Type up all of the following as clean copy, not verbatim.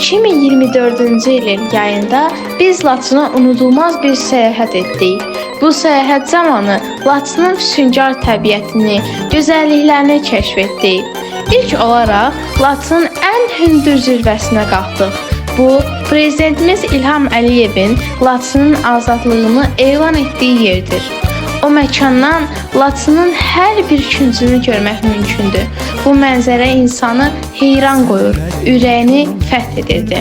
2024-cü ilin yayında biz Laçına unudulmaz bir səyahət etdik. Bu səyahət zamanı Laçının füsunkar təbiətini, gözəlliklərini kəşf etdik. İlk olaraq Laçının ən hündür zirvəsinə qalxdıq. Bu, Prezidentimiz İlham Əliyevin Laçının azadlığını elan etdiyi yerdir. O məkandan Laçının hər bir küncünü görmək mümkündür. Bu mənzərə insanı heyran qoyur, ürəyini fəth edirdi.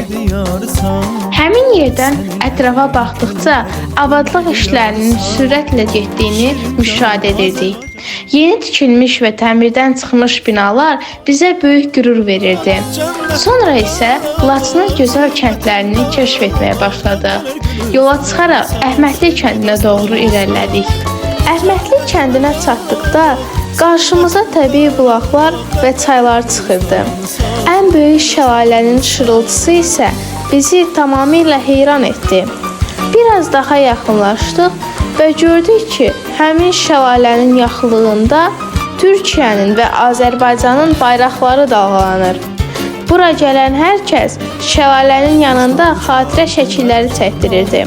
Həmin yerdən ətrafa baxdıqca abadlıq işlərinin sürətlə getdiyini müşahidə edirdik. Yeni tikilmiş və təmirdən çıxmış binalar bizə böyük qürur verirdi. Sonra isə Laçının gözəl kəndlərini kəşf etməyə başladıq. Yola çıxaraq Əhmədli kəndinə doğru irəlilədik. Əhmədli kəndinə çatdıqda qarşımıza təbii bulaqlar və çaylar çıxırdı. Ən böyük şəlalənin şırıltısı isə bizi tamamilə heyran etdi. Biraz daha yaxınlaşdıq və gördük ki, həmin şəlalənin yaxınlığında Türkiyənin və Azərbaycanın bayraqları dalğalanır. Bura gələn hər kəs şəlalənin yanında xatirə şəkilləri çəkdirirdi.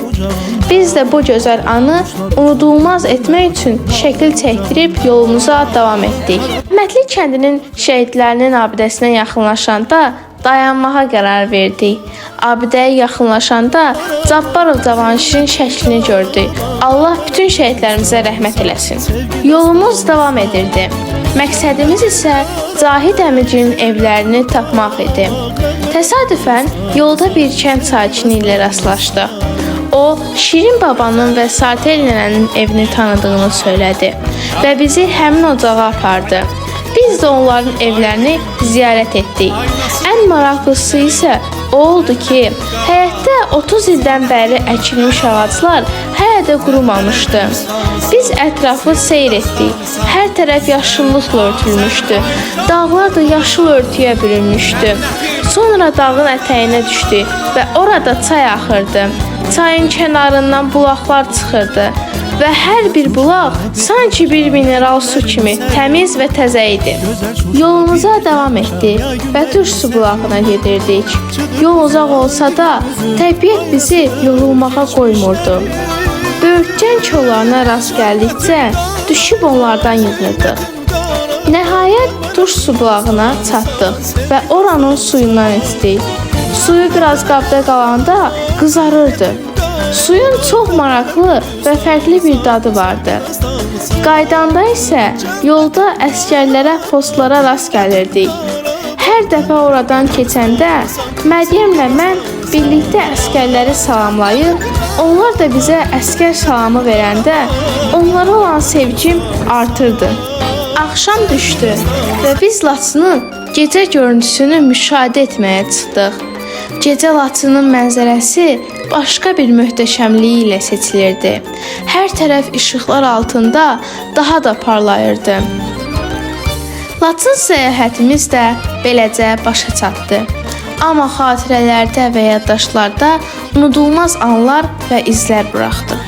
Biz də bu gözəl anı unudulmaz etmək üçün şəkil çəkdirib yolumuza davam etdik. Əhmədli kəndinin şəhidlərinin abidəsinə yaxınlaşanda dayanmağa qərar verdik. Abidəyə yaxınlaşanda Cabbarov Cavanşirin şəklini gördük. Allah bütün şəhidlərimizə rəhmət eləsin. Yolumuz davam edirdi. Məqsədimiz isə Cahid Əmicinin evlərini tapmaq idi. Təsadüfən yolda bir kənd sakini ilə rastlaşdıq. O, Şirin babanın və Sartel nənənin evini tanıdığını söylədi və bizi həmin ocağa apardı. Biz də onların evlərini ziyarət etdik. Ən maraqlısı isə o oldu ki, həyətdə 30 ildən bəri əkilmiş ağaclar hələ də qurumamışdı. Biz ətrafı seyr etdik. Hər tərəf yaşıllıqla örtülmüşdü. Dağlar da yaşıl örtüyə bürünmüşdü. Sonra dağın ətəyinə düşdük və orada çay axırdı. Çayın kənarından bulaqlar çıxırdı və hər bir bulaq sanki bir mineral su kimi təmiz və təzə idi. Yolumuza davam etdik və Türk su bulağına gedirdik. Yol uzaq olsa da təbiət bizi yorulmağa qoymurdu. Böyürtçən kollarına rast gəldikcə düşüb onlardan yığırdıq. Nəhayət Türk su bulağına çatdıq və oranın suyundan içdik. Suyu biraz qabda qalanda qızarırdı. Suyun çox maraqlı və fərqli bir dadı vardı. Qaydanda isə yolda əskərlərə, postlara rast gəlirdik. Hər dəfə oradan keçəndə Məryəmlə mən birlikdə əskərləri salamlayır, onlar da bizə əskər salamı verəndə onlara olan sevgim artırdı. Axşam düşdü və biz Laçının gecə görüntüsünü müşahidə etməyə çıxdıq. Gecə Laçının mənzərəsi başqa bir möhtəşəmliyi ilə seçilirdi. Hər tərəf işıqlar altında daha da parlayırdı. Laçın səyahətimiz də beləcə başa çatdı. Amma xatirələrdə və yaddaşlarda unudulmaz anlar və izlər buraxdı.